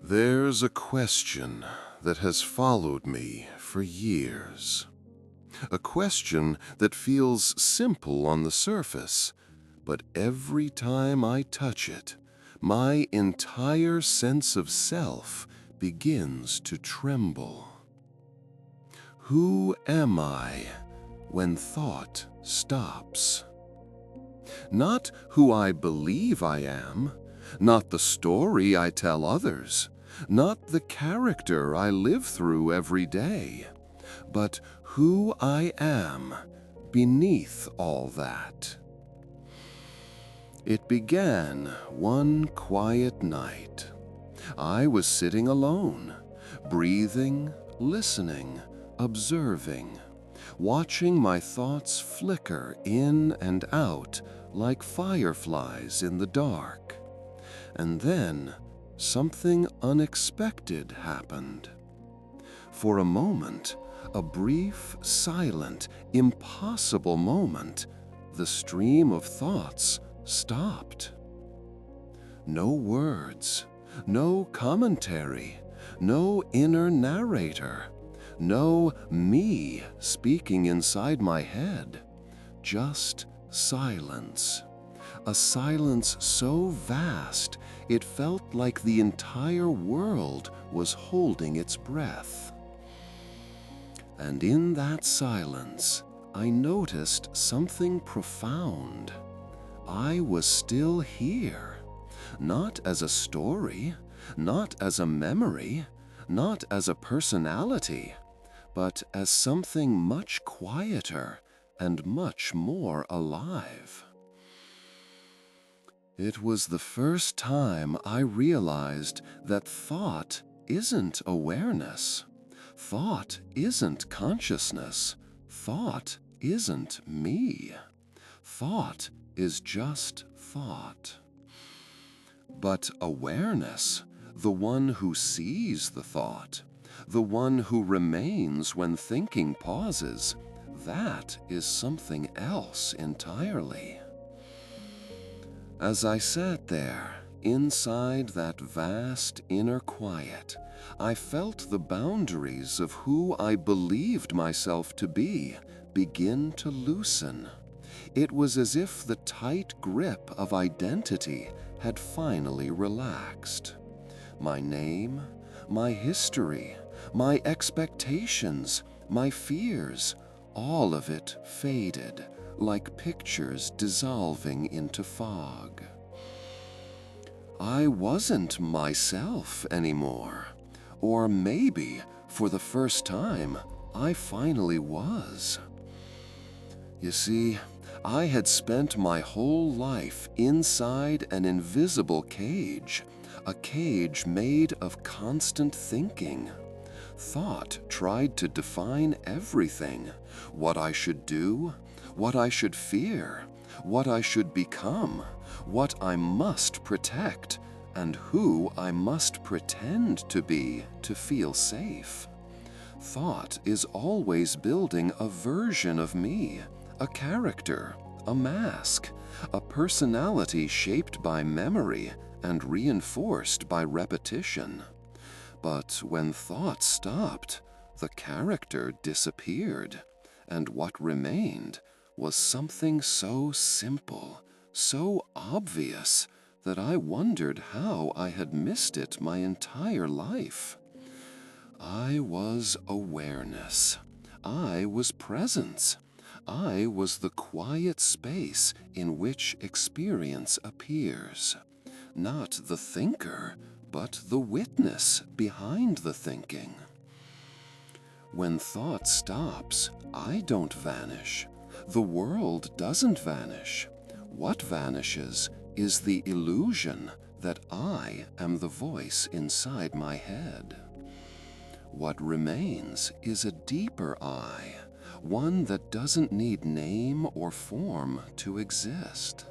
There's a question that has followed me for years. A question that feels simple on the surface, but every time I touch it, my entire sense of self begins to tremble. Who am I when thought stops? Not who I believe I am, not the story I tell others, not the character I live through every day, but who I am beneath all that. It began one quiet night. I was sitting alone, breathing, listening, observing, watching my thoughts flicker in and out like fireflies in the dark. And then something unexpected happened. For a moment, a brief, silent, impossible moment, the stream of thoughts stopped. No words, no commentary, no inner narrator, no me speaking inside my head, just silence. A silence so vast it felt like the entire world was holding its breath. And in that silence, I noticed something profound. I was still here, not as a story, not as a memory, not as a personality, but as something much quieter and much more alive. It was the first time I realized that thought isn't awareness. Thought isn't consciousness. Thought isn't me. Thought is just thought. But awareness, the one who sees the thought, the one who remains when thinking pauses, that is something else entirely. As I sat there, inside that vast inner quiet, I felt the boundaries of who I believed myself to be begin to loosen. It was as if the tight grip of identity had finally relaxed. My name, my history, my expectations, my fears, all of it faded, like pictures dissolving into fog. I wasn't myself anymore. Or maybe, for the first time, I finally was. You see, I had spent my whole life inside an invisible cage, a cage made of constant thinking. Thought tried to define everything, what I should do, what I should fear, what I should become, what I must protect, and who I must pretend to be to feel safe. Thought is always building a version of me, a character, a mask, a personality shaped by memory and reinforced by repetition. But when thought stopped, the character disappeared, and what remained was something so simple, so obvious, that I wondered how I had missed it my entire life. I was awareness. I was presence. I was the quiet space in which experience appears. Not the thinker, but the witness behind the thinking. When thought stops, I don't vanish. The world doesn't vanish. What vanishes is the illusion that I am the voice inside my head. What remains is a deeper I, one that doesn't need name or form to exist.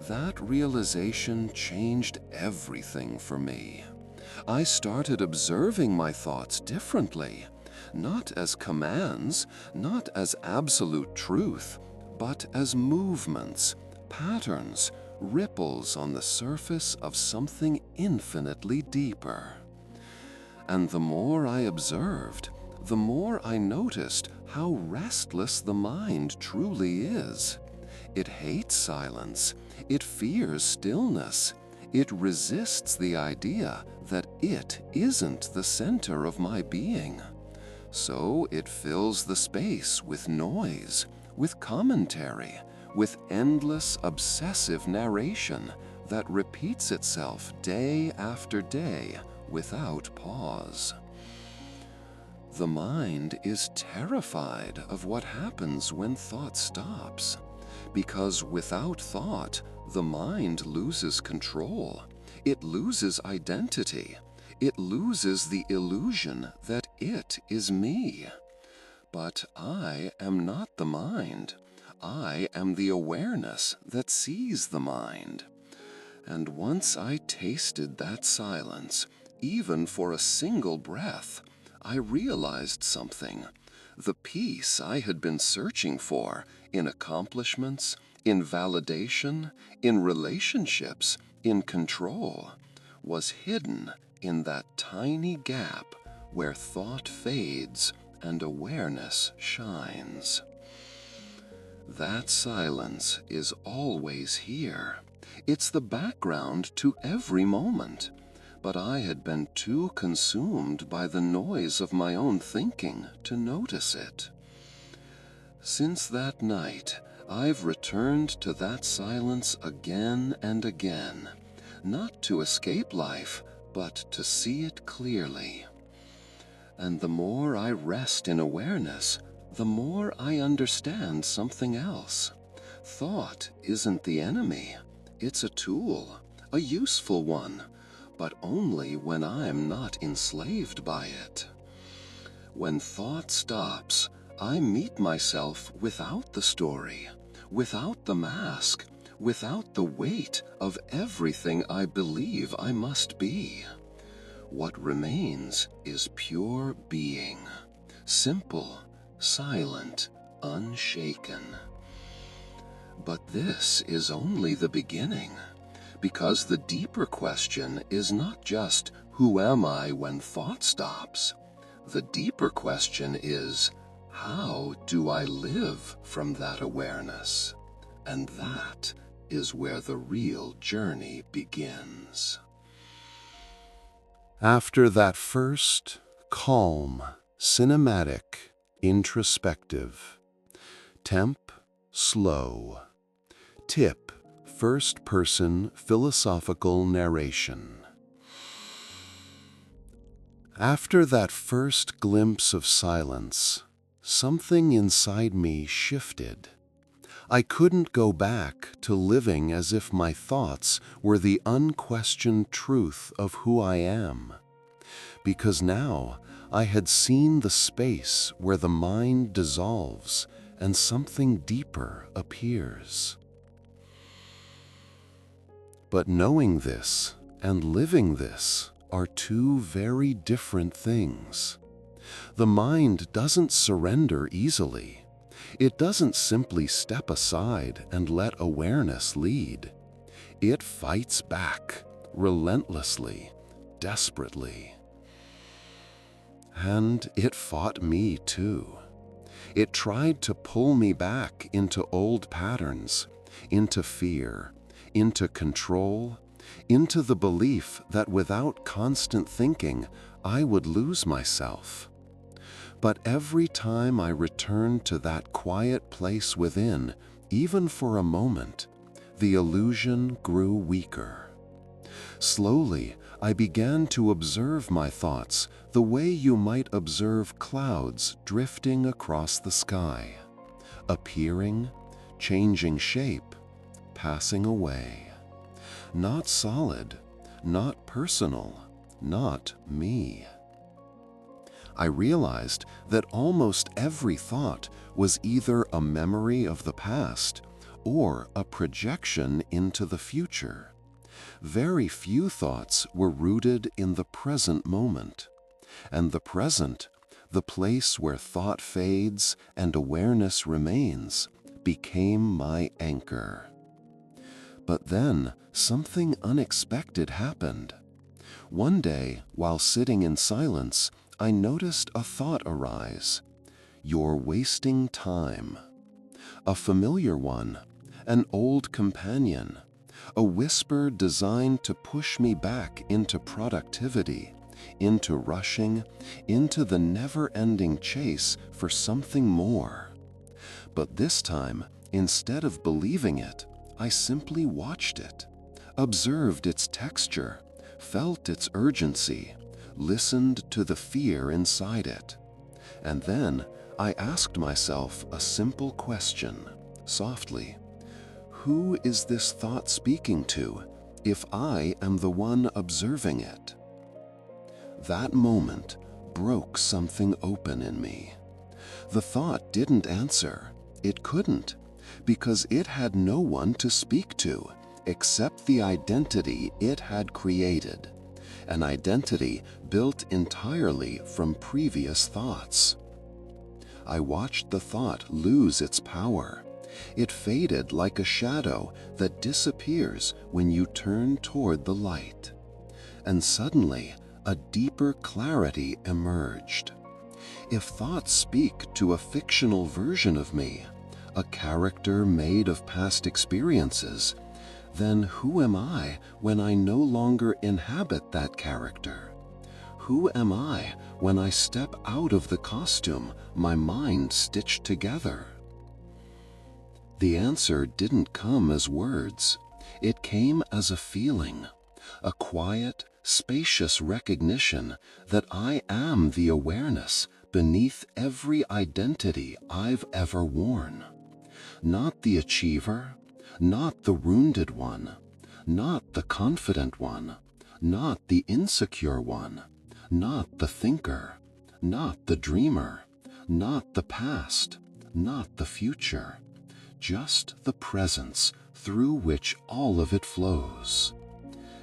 That realization changed everything for me. I started observing my thoughts differently, not as commands, not as absolute truth, but as movements, patterns, ripples on the surface of something infinitely deeper. And the more I observed, the more I noticed how restless the mind truly is. It hates silence. It fears stillness. It resists the idea that it isn't the center of my being. So it fills the space with noise, with commentary, with endless obsessive narration that repeats itself day after day without pause. The mind is terrified of what happens when thought stops, because without thought, the mind loses control. It loses identity. It loses the illusion that it is me. But I am not the mind. I am the awareness that sees the mind. And once I tasted that silence, even for a single breath, I realized something. The peace I had been searching for in accomplishments, in validation, in relationships, in control, was hidden in that tiny gap where thought fades and awareness shines. That silence is always here. It's the background to every moment. But I had been too consumed by the noise of my own thinking to notice it. Since that night, I've returned to that silence again and again, not to escape life, but to see it clearly. And the more I rest in awareness, the more I understand something else. Thought isn't the enemy. It's a tool, a useful one, but only when I'm not enslaved by it. When thought stops, I meet myself without the story, without the mask, without the weight of everything I believe I must be. What remains is pure being, simple, silent, unshaken. But this is only the beginning, because the deeper question is not just, who am I when thought stops? The deeper question is, how do I live from that awareness? And that is where the real journey begins. After that first, calm, cinematic, introspective, temp, slow, tip, first-person philosophical narration. After that first glimpse of silence, something inside me shifted. I couldn't go back to living as if my thoughts were the unquestioned truth of who I am, because now I had seen the space where the mind dissolves and something deeper appears. But knowing this and living this are two very different things. The mind doesn't surrender easily. It doesn't simply step aside and let awareness lead. It fights back, relentlessly, desperately. And it fought me too. It tried to pull me back into old patterns, into fear, into control, into the belief that without constant thinking, I would lose myself. But every time I returned to that quiet place within, even for a moment, the illusion grew weaker. Slowly, I began to observe my thoughts the way you might observe clouds drifting across the sky, appearing, changing shape, passing away. Not solid, not personal, not me. I realized that almost every thought was either a memory of the past or a projection into the future. Very few thoughts were rooted in the present moment, and the present, the place where thought fades and awareness remains, became my anchor. But then something unexpected happened. One day, while sitting in silence, I noticed a thought arise. You're wasting time. A familiar one, an old companion, a whisper designed to push me back into productivity, into rushing, into the never-ending chase for something more. But this time, instead of believing it, I simply watched it, observed its texture, felt its urgency, listened to the fear inside it. And then I asked myself a simple question, softly. Who is this thought speaking to, if I am the one observing it? That moment broke something open in me. The thought didn't answer. It couldn't, because it had no one to speak to except the identity it had created, an identity built entirely from previous thoughts. I watched the thought lose its power. It faded like a shadow that disappears when you turn toward the light. And suddenly, a deeper clarity emerged. If thoughts speak to a fictional version of me, a character made of past experiences, then who am I when I no longer inhabit that character? Who am I when I step out of the costume my mind stitched together? The answer didn't come as words. It came as a feeling, a quiet, spacious recognition that I am the awareness beneath every identity I've ever worn. Not the achiever, not the wounded one, not the confident one, not the insecure one, not the thinker, not the dreamer, not the past, not the future, just the presence through which all of it flows.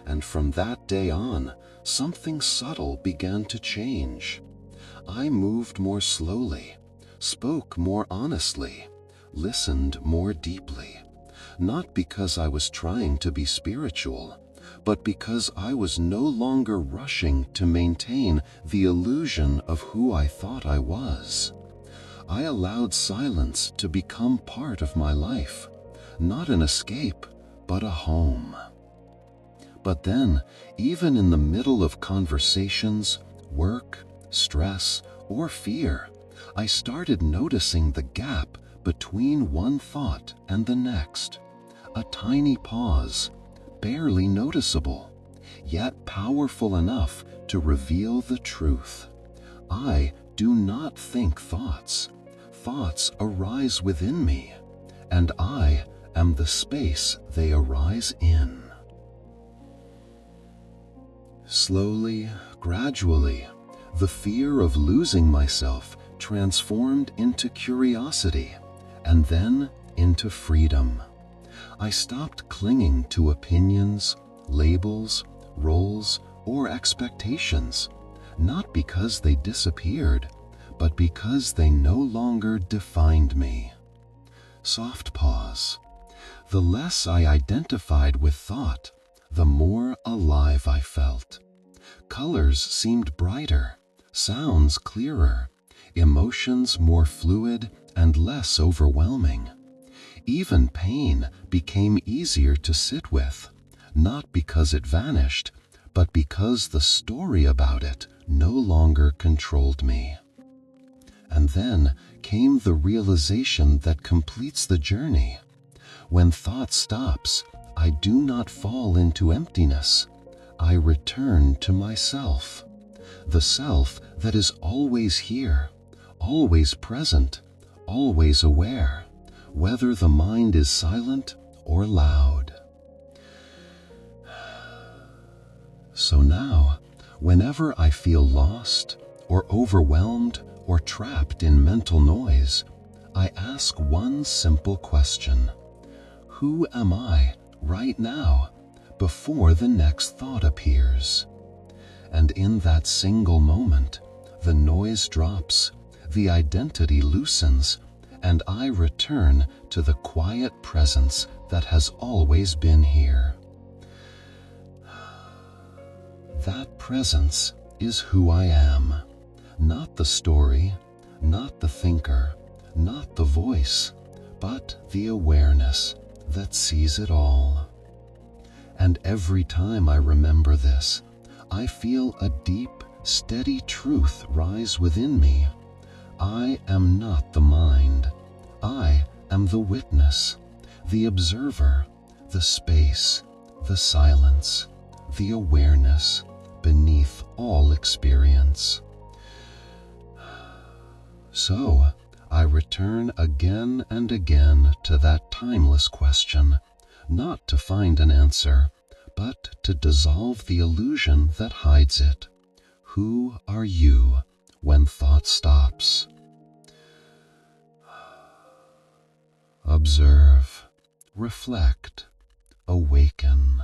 And from that day on, something subtle began to change. I moved more slowly, spoke more honestly, listened more deeply, not because I was trying to be spiritual, but because I was no longer rushing to maintain the illusion of who I thought I was. I allowed silence to become part of my life, not an escape, but a home. But then, even in the middle of conversations, work, stress, or fear, I started noticing the gap between one thought and the next. A tiny pause, barely noticeable, yet powerful enough to reveal the truth. I do not think thoughts. Thoughts arise within me, and I am the space they arise in. Slowly, gradually, the fear of losing myself transformed into curiosity, and then into freedom. I stopped clinging to opinions, labels, roles, or expectations, not because they disappeared, but because they no longer defined me. Soft pause. The less I identified with thought, the more alive I felt. Colors seemed brighter, sounds clearer, emotions more fluid and less overwhelming. Even pain became easier to sit with, not because it vanished, but because the story about it no longer controlled me. And then came the realization that completes the journey. When thought stops, I do not fall into emptiness. I return to myself, the self that is always here, always present, always aware, whether the mind is silent or loud. So now, whenever I feel lost or overwhelmed or trapped in mental noise, I ask one simple question. Who am I right now, before the next thought appears? And in that single moment, the noise drops, the identity loosens, and I return to the quiet presence that has always been here. That presence is who I am, not the story, not the thinker, not the voice, but the awareness that sees it all. And every time I remember this, I feel a deep, steady truth rise within me. I am not the mind. I am the witness, the observer, the space, the silence, the awareness beneath all experience. So, I return again and again to that timeless question, not to find an answer, but to dissolve the illusion that hides it. Who are you when thought stops? Observe, reflect, awaken.